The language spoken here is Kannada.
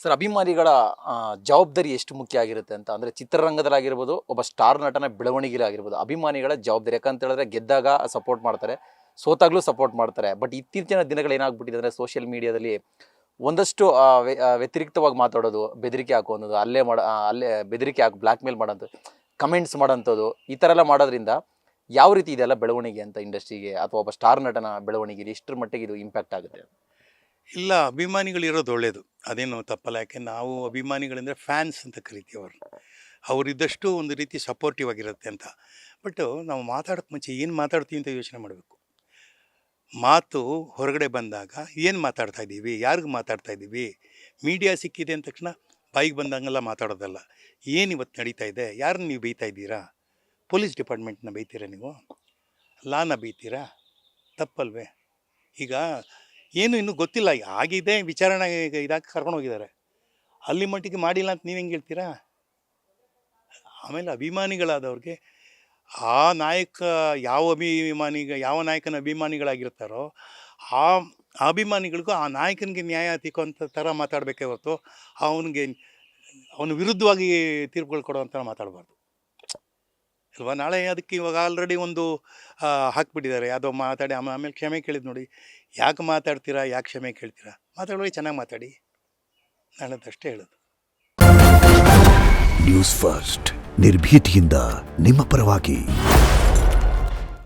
ಸರ್, ಅಭಿಮಾನಿಗಳ ಜವಾಬ್ದಾರಿ ಎಷ್ಟು ಮುಖ್ಯ ಆಗಿರುತ್ತೆ ಅಂತ ಅಂದರೆ ಚಿತ್ರರಂಗದಲ್ಲಾಗಿರ್ಬೋದು, ಒಬ್ಬ ಸ್ಟಾರ್ ನಟನ ಬೆಳವಣಿಗೆಲಾಗಿರ್ಬೋದು, ಅಭಿಮಾನಿಗಳ ಜವಾಬ್ದಾರಿ. ಯಾಕಂತ ಹೇಳಿದ್ರೆ ಗೆದ್ದಾಗ ಸಪೋರ್ಟ್ ಮಾಡ್ತಾರೆ, ಸೋತಾಗಲೂ ಸಪೋರ್ಟ್ ಮಾಡ್ತಾರೆ. ಬಟ್ ಇತ್ತೀಚಿನ ದಿನಗಳು ಏನಾಗ್ಬಿಟ್ಟಿದೆ ಅಂದರೆ ಸೋಷಿಯಲ್ ಮೀಡಿಯಾದಲ್ಲಿ ಒಂದಷ್ಟು ವ್ಯತಿರಿಕ್ತವಾಗಿ ಮಾತಾಡೋದು, ಬೆದರಿಕೆ ಹಾಕೋದು, ಅಲ್ಲೇ ಬೆದರಿಕೆ ಹಾಕಿ ಬ್ಲ್ಯಾಕ್ ಮೇಲ್ ಮಾಡೋದು, ಕಮೆಂಟ್ಸ್ ಮಾಡೋಂಥದ್ದು, ಈ ಥರ ಎಲ್ಲ ಮಾಡೋದ್ರಿಂದ ಯಾವ ರೀತಿ ಇದೆಲ್ಲ ಬೆಳವಣಿಗೆ ಅಂತ ಇಂಡಸ್ಟ್ರಿಗೆ ಅಥವಾ ಒಬ್ಬ ಸ್ಟಾರ್ ನಟನ ಬೆಳವಣಿಗೆಲಿ ಎಷ್ಟರ ಮಟ್ಟಿಗೆ ಇದು ಇಂಪ್ಯಾಕ್ಟ್ ಆಗುತ್ತೆ? ಇಲ್ಲ, ಅಭಿಮಾನಿಗಳಿರೋದು ಒಳ್ಳೆಯದು, ಅದೇನು ತಪ್ಪಲ್ಲ. ಯಾಕೆ ನಾವು ಅಭಿಮಾನಿಗಳಂದರೆ ಫ್ಯಾನ್ಸ್ ಅಂತ ಕರಿತೀವಿ ಅವ್ರನ್ನ. ಅವರಿದ್ದಷ್ಟು ಒಂದು ರೀತಿ ಸಪೋರ್ಟಿವ್ ಆಗಿರುತ್ತೆ ಅಂತ. ಬಟ್ಟು ನಾವು ಮಾತಾಡೋಕ್ಕೆ ಮುಂಚೆ ಏನು ಮಾತಾಡ್ತೀವಿ ಅಂತ ಯೋಚನೆ ಮಾಡಬೇಕು. ಮಾತು ಹೊರಗಡೆ ಬಂದಾಗ ಏನು ಮಾತಾಡ್ತಾ ಇದ್ದೀವಿ, ಯಾರಿಗೂ ಮಾತಾಡ್ತಾ ಇದ್ದೀವಿ. ಮೀಡಿಯಾ ಸಿಕ್ಕಿದೆ ಅಂದ ತಕ್ಷಣ ಬಾಯಿಗೆ ಬಂದಂಗೆಲ್ಲ ಮಾತಾಡೋದಲ್ಲ. ಏನು ಇವತ್ತು ನಡೀತಾ ಇದೆ, ಯಾರನ್ನ ನೀವು ಬೈತಾ ಇದ್ದೀರಾ? ಪೊಲೀಸ್ ಡಿಪಾರ್ಟ್ಮೆಂಟ್ನ ಬೈತೀರಾ ನೀವು? ಲಾನ ಬೈತೀರಾ? ತಪ್ಪಲ್ವೇ? ಈಗ ಏನು ಇನ್ನೂ ಗೊತ್ತಿಲ್ಲ, ಆಗಿದೆ ವಿಚಾರಣೆ ಇದಾಗಿ ಕರ್ಕೊಂಡು ಹೋಗಿದ್ದಾರೆ. ಅಲ್ಲಿ ಮಟ್ಟಿಗೆ ಮಾಡಿಲ್ಲ ಅಂತ ನೀವು ಹೆಂಗೆ ಹೇಳ್ತೀರಾ? ಆಮೇಲೆ ಅಭಿಮಾನಿಗಳಾದವ್ರಿಗೆ ಆ ನಾಯಕ ಯಾವ ನಾಯಕನ ಅಭಿಮಾನಿಗಳಾಗಿರ್ತಾರೋ ಆ ಅಭಿಮಾನಿಗಳಿಗೂ ಆ ನಾಯಕನಿಗೆ ನ್ಯಾಯ ತಿಕ್ಕುವಂಥ ಥರ ಮಾತಾಡಬೇಕೇ ಹೊರತು ಅವನ ವಿರುದ್ಧವಾಗಿ ತೀರ್ಪುಗಳು ಕೊಡುವಂಥ ಮಾತಾಡಬಾರ್ದು ಅಲ್ವಾ? ನಾಳೆ ಅದಕ್ಕೆ ಇವಾಗ ಆಲ್ರೆಡಿ ಒಂದು ಹಾಕ್ಬಿಟ್ಟಿದ್ದಾರೆ, ಯಾವುದೋ ಮಾತಾಡಿ ಆಮೇಲೆ ಕ್ಷಮೆ ಕೇಳಿದ್ ನೋಡಿ. ಯಾಕೆ ಮಾತಾಡ್ತೀರಾ, ಯಾಕೆ ಕ್ಷಮೆ ಕೇಳ್ತೀರಾ? ಮಾತಾಡೋರಿಗೆ ಚೆನ್ನಾಗಿ ಮಾತಾಡಿ, ನಾನದಷ್ಟೇ ಹೇಳೋದು. ನ್ಯೂಸ್ ಫಸ್ಟ್, ನಿರ್ಭೀತಿಯಿಂದ ನಿಮ್ಮ ಪರವಾಗಿ.